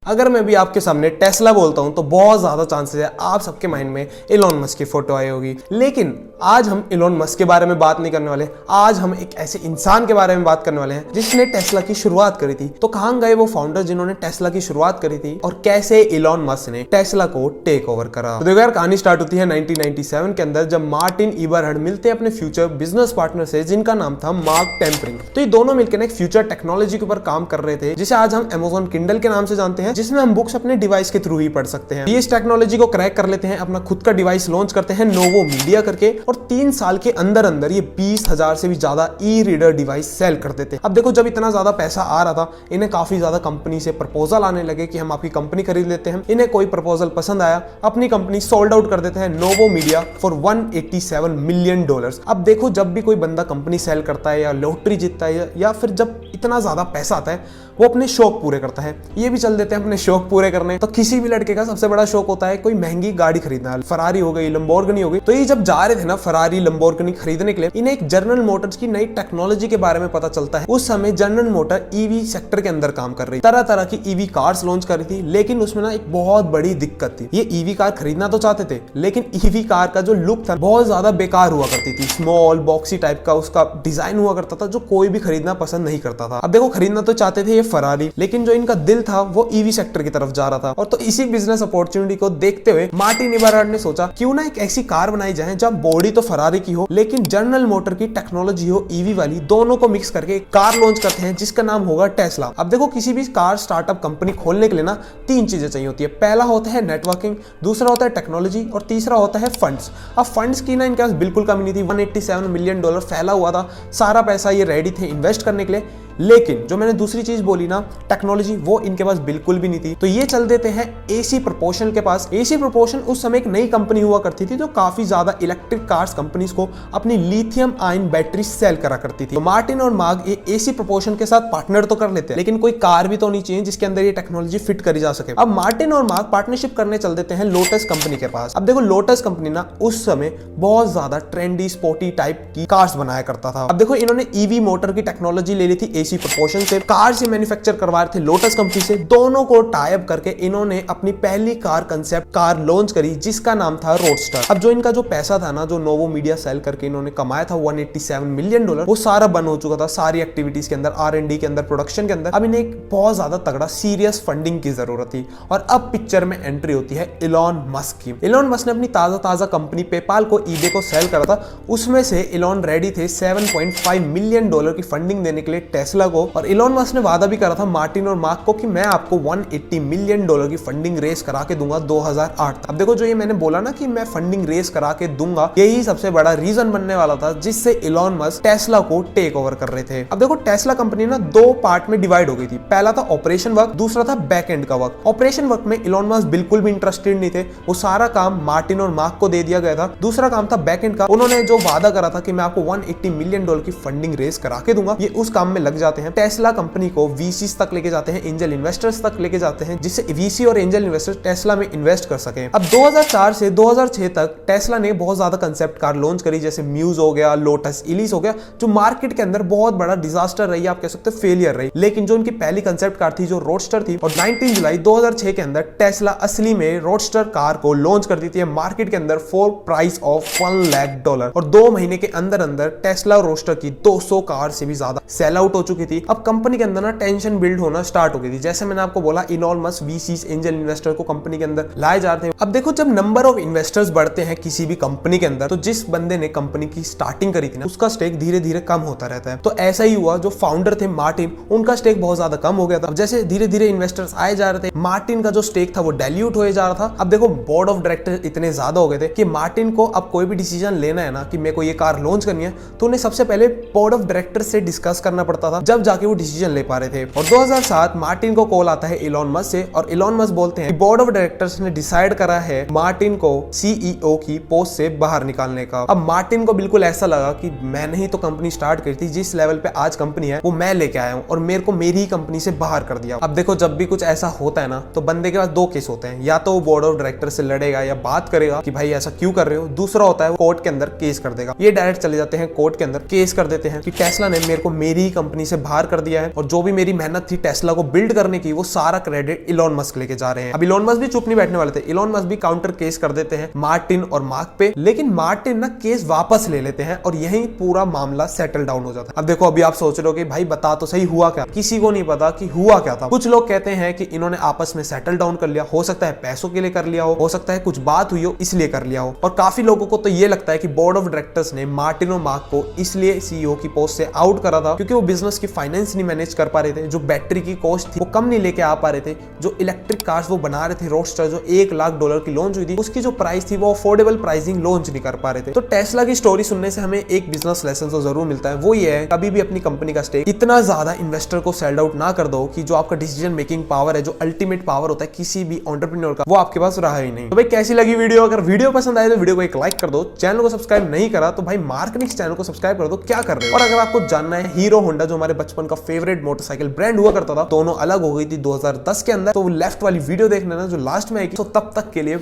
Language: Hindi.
अगर मैं भी आपके सामने टेस्ला बोलता हूं तो बहुत ज्यादा चांसेस है आप सबके माइंड में इलॉन मस्क की फोटो आई होगी। लेकिन आज हम इलॉन मस्क के बारे में बात नहीं करने वाले। आज हम एक ऐसे इंसान के बारे में बात करने वाले हैं जिसने टेस्ला की शुरुआत करी थी। तो कहां गए वो फाउंडर जिन्होंने टेस्ला की शुरुआत करी थी और कैसे इलॉन मस्क ने टेस्ला को टेक ओवर करा। तो देखो यार, कहानी स्टार्ट होती है 1997 के अंदर, जब मार्टिन इबरहर्ड मिलते हैं अपने फ्यूचर बिजनेस पार्टनर से जिनका नाम था मार्क टेम्परिंग। तो ये दोनों मिलकर एक फ्यूचर टेक्नोलॉजी के ऊपर काम कर रहे थे जिसे आज हम अमेज़न किंडल के नाम से जानते हैं, जिसमें हम बुक्स अपने डिवाइस के थ्रू ही पढ़ सकते हैं। ये इस टेक्नोलॉजी को क्रैक कर लेते हैं, अपना खुद का डिवाइस लॉन्च करते हैं नोवो मीडिया करके, और 3 साल के अंदर अंदर ये 20,000 से भी ज्यादा ई रीडर डिवाइस सेल कर देते हैं। अब देखो, जब इतना ज्यादा पैसा आ रहा था, इन्हें काफी ज्यादा कंपनी से प्रपोजल आने लगे कि हम आपकी कंपनी खरीद लेते हैं। इन्हें कोई प्रपोजल पसंद आया, अपनी कंपनी सोल्ड आउट कर देते हैं नोवो मीडिया फॉर $187 मिलियन। अब देखो, जब भी कोई बंदा कंपनी सेल करता है या लॉटरी जीतता है या फिर जब इतना ज्यादा पैसा आता है, वो अपने शौक पूरे करता है। ये भी चल देते हैं अपने शौक पूरे करने। तो किसी भी लड़के का सबसे बड़ा शौक होता है कोई महंगी गाड़ी खरीदना, फरारी हो गई, लंबोर्गिनी हो गई। तो ये जब जा रहे थे ना फरारी लंबोर्गिनी खरीदने के लिए, इन्हें एक जनरल मोटर्स की नई टेक्नोलॉजी के बारे में पता चलता है। उस समय जनरल मोटर ईवी सेक्टर के अंदर काम कर रही, तरह तरह की ईवी कार्स लॉन्च कर रही थी। लेकिन उसमें ना एक बहुत बड़ी दिक्कत थी। ये ईवी कार खरीदना तो चाहते थे, लेकिन ईवी कार का जो लुक था बहुत ज्यादा बेकार हुआ करती थी। स्मॉल बॉक्सी टाइप का उसका डिजाइन हुआ करता था, जो कोई भी खरीदना पसंद नहीं करता था। अब देखो, खरीदना तो चाहते थे ये फरारी, लेकिन जो इनका दिल था वो ईवी सेक्टर की तरफ जा रहा था। और तो इसी बिजनेस अपॉर्चुनिटी को देखते हुए मार्टिन इबरहर्ड ने सोचा, क्यों ना एक ऐसी कार बनाई जाए जब बॉडी तो फरारी की हो लेकिन जनरल मोटर की टेक्नोलॉजी हो ईवी वाली, दोनों को मिक्स करके एक कार लॉन्च करते हैं जिसका नाम होगा टेस्ला। अब देखो, किसी भी कार स्टार्टअप कंपनी खोलने के लिए ना 3 चीजें चाहिए होती है। पहला होता है नेटवर्किंग, दूसरा होता है टेक्नोलॉजी और तीसरा होता है फंड्स। अब फंड्स की ना इनके पास बिल्कुल कमी नहीं थी। $187 मिलियन फैला हुआ था, सारा पैसा ये रेडी थे इन्वेस्ट करने के लिए। लेकिन जो मैंने दूसरी चीज बोली ना, टेक्नोलॉजी, वो इनके पास बिल्कुल भी नहीं थी। तो ये चल देते हैं एसी प्रोपोर्शन के पास। एसी प्रोपोर्शन उस समय एक नई कंपनी हुआ करती थी जो काफी ज्यादा इलेक्ट्रिक कार्स कंपनीज को अपनी लिथियम आयन बैटरी सेल करा करती थी। तो मार्टिन और मार्क ये एसी प्रोपोर्शन के साथ पार्टनर तो कर लेते हैं, लेकिन कोई कार भी तो नहीं चाहिए जिसके अंदर ये टेक्नोलॉजी फिट करी जा सके। अब मार्टिन और मार्क पार्टनरशिप करने चल देते हैं लोटस कंपनी के पास। अब देखो, लोटस कंपनी ना उस समय बहुत ज्यादा ट्रेंडी स्पोर्टी टाइप की कार्स बनाया करता था। अब देखो, इन्होंने ईवी मोटर की टेक्नोलॉजी ले ली थी एसी प्रोपोर्शन से, कार से मैन्युफैक्चर करवा रहे थे लोटस कंपनी से। दोनों को टाई अप करके इन्होंने अपनी पहली कार कंसेप्ट कार लॉन्च करी जिसका नाम था रोडस्टर। अब जो इनका जो पैसा था ना, जो नोवो मीडिया सेल करके इन्होंने कमाया था $187 मिलियन, वो सारा बन हो चुका था सारी एक्टिविटीज के अंदर, R&D के अंदर, प्रोडक्शन के अंदर। अब इन्हें एक बहुत ज्यादा तगड़ा सीरियस फंडिंग की जरूरत थी। और अब पिक्चर में एंट्री होती है इलॉन मस्क की। इलॉन मस्क ने अपनी ताजा कंपनी पेपाल को ईबे को सेल करा था। उसमें से इलॉन रेडी थे $7.5 मिलियन की फंडिंग देने के लिए टेस्ला को। और इलॉन मस्क ने वादा भी करा था मार्टिन और मार्क को कि मैं आपको $180 मिलियन की फंडिंग रेस करा के दूंगा 2008 तक। अब देखो, जो ये मैंने बोला ना कि मैं फंडिंग रेस करा के दूंगा, यही सबसे बड़ा रीजन बनने वाला था जिससे इलॉन मस्क टेस्ला को टेक ओवर कर रहे थे। अब देखो, टेस्ला कंपनी ना 2 पार्ट में डिवाइड हो गई थी। पहला था ऑपरेशन वर्क, दूसरा था बैक एंड का वर्क। ऑपरेशन वर्क में इलॉन मस्क बिल्कुल भी इंटरेस्टेड नहीं थे, वो सारा काम मार्टिन और मार्क को दे दिया गया था। दूसरा काम था बैक एंड का। उन्होंने जो वादा करा था कि मैं आपको $180 मिलियन की फंडिंग रेस करा के दूंगा, ये उस काम में लग जाते हैं। टेस्ला कंपनी को VCs तक लेके जाते हैं, एंजल इन्वेस्टर्स तक लेके जाते हैं, जिससे VC और एंजल इन्वेस्टर्स टेस्ला में इन्वेस्ट कर सके। अब 2004 से 2006 तक टेस्ला ने बहुत ज्यादा कंसेप्ट कार लॉन्च करी, जैसे म्यूज हो गया, लोटस इलीस हो गया, जो मार्केट के अंदर बहुत बड़ा डिजास्टर रही, आप कह सकते हो फेलियर रही। लेकिन जो उनकी पहली कंसेप्ट कार थी, जो रोडस्टर थी, और 19 जुलाई 2006 के अंदर टेस्ला असली में रोडस्टर कार को लॉन्च कर दी थी मार्केट के अंदर फॉर प्राइस ऑफ $1 लाख। और 2 महीने के अंदर अंदर टेस्ला रोडस्टर की 200 कार से भी ज्यादा सेल आउट हो चुकी थी। अब कंपनी के अंदर ना टेंशन बिल्ड होना स्टार्ट हो गई थी। जैसे मैंने आपको बोला, Elon Musk VCs angel investor को कंपनी के अंदर लाए जाते हैं। अब देखो, जब नंबर ऑफ इन्वेस्टर्स बढ़ते हैं किसी भी कंपनी के अंदर, तो जिस बंदे ने कंपनी की स्टार्टिंग करी थी ना, उसका स्टेक धीरे धीरे कम होता रहता है। तो ऐसा ही हुआ, जो फाउंडर थे मार्टिन, उनका स्टेक बहुत ज्यादा कम हो गया था। अब जैसे धीरे धीरे इन्वेस्टर्स आए जा रहे थे, मार्टिन का जो स्टेक था वो डाइल्यूट हो जा रहा था। अब देखो, बोर्ड ऑफ डायरेक्टर इतने ज्यादा हो गए थे कि मार्टिन को अब कोई भी डिसीजन लेना है ना कि मेरे को ये कार लॉन्च करनी है, तो उन्हें सबसे पहले बोर्ड ऑफ डायरेक्टर से डिस्कस करना पड़ता था, जब जाके वो डिसीजन ले पा रहे थे। और 2007 मार्टिन को कॉल आता है इलॉन मस्क से, और इलॉन मस्क बोलते हैं बोर्ड ऑफ डायरेक्टर्स ने डिसाइड करा है मार्टिन को CEO की पोस्ट से बाहर निकालने का। अब मार्टिन को बिल्कुल ऐसा लगा कि मैंने ही तो कंपनी स्टार्ट करी थी, जिस लेवल पे आज कंपनी है वो मैं लेके आया हूँ, और मेरे को मेरी ही कंपनी से बाहर कर दिया। अब देखो, जब भी कुछ ऐसा होता है ना, तो बंदे के पास 2 केस होते हैं, या तो वो बोर्ड ऑफ डायरेक्टर से लड़ेगा या बात करेगा कि भाई ऐसा क्यों कर रहे हो। दूसरा होता है वो कोर्ट के अंदर केस कर देगा। ये डायरेक्ट चले जाते हैं कोर्ट के अंदर, केस कर देते हैं कि टेस्ला ने मेरे को मेरी ही कंपनी से बाहर कर दिया है और जो भी मेरी मेहनत थी टेस्ला को बिल्ड करने की वो सारा क्रेडिट इलॉन मस्क लेके जा रहे हैं। अब इलॉन मस्क भी चुप नहीं बैठने वाले थे, इलॉन मस्क भी काउंटर केस कर देते हैं मार्टिन और मार्क पे, लेकिन मार्टिन ना केस वापस ले लेते हैं और यही पूरा मामला सेटल डाउन हो जाता है। अब देखो अभी आप सोच रहे हो कि भाई बता तो सही हुआ क्या, किसी को नहीं पता कि हुआ क्या था। कुछ लोग कहते हैं कि इन्होंने आपस में सेटल डाउन कर लिया, हो सकता है पैसों के लिए कर लिया हो सकता है कुछ बात हुई हो इसलिए कर लिया हो, और काफी लोगों को तो ये लगता है कि बोर्ड ऑफ डायरेक्टर्स ने मार्टिन और मार्क को इसलिए सीईओ की पोस्ट से आउट करा था क्योंकि वो बिजनेस की फाइनेंस नहीं मैनेज कर पा रहे थे, जो बैटरी की कॉस्ट थी वो कम नहीं लेके आ पा रहे थे, जो इलेक्ट्रिक कार्स वो बना रहे थे रोडस्टर जो $1,00,000 की लॉन्च हुई थी उसकी जो प्राइस थी वो अफोर्डेबल प्राइसिंग लॉन्च नहीं कर पा रहे थे। तो टेस्ला की स्टोरी सुनने से हमें एक बिजनेस लेसन तो जरूर मिलता है, वो ये है कभी भी अपनी कंपनी का स्टेक इतना ज्यादा इन्वेस्टर को सेल आउट ना कर दो कि जो आपका डिसीजन मेकिंग पावर है, जो अल्टीमेट पावर होता है किसी भी एंटरप्रेन्योर का, वो आपके पास रहा ही नहीं। तो भाई कैसी लगी वीडियो? अगर वीडियो पसंद आए तो वीडियो को एक लाइक कर दो, चैनल को सब्सक्राइब नहीं करा तो भाई मार्कनिक्स चैनल को सब्सक्राइब कर दो, क्या कर रहे हो? और अगर आपको जानना है हीरो होंडा जो हमारे बचपन का फेवरेट मोटरसाइकिल ब्रांड हुआ करता था, दोनों अलग हो गई थी 2010 के अंदर, तो वो लेफ्ट वाली वीडियो देख लेना जो लास्ट में आएगी। तो तब तक के लिए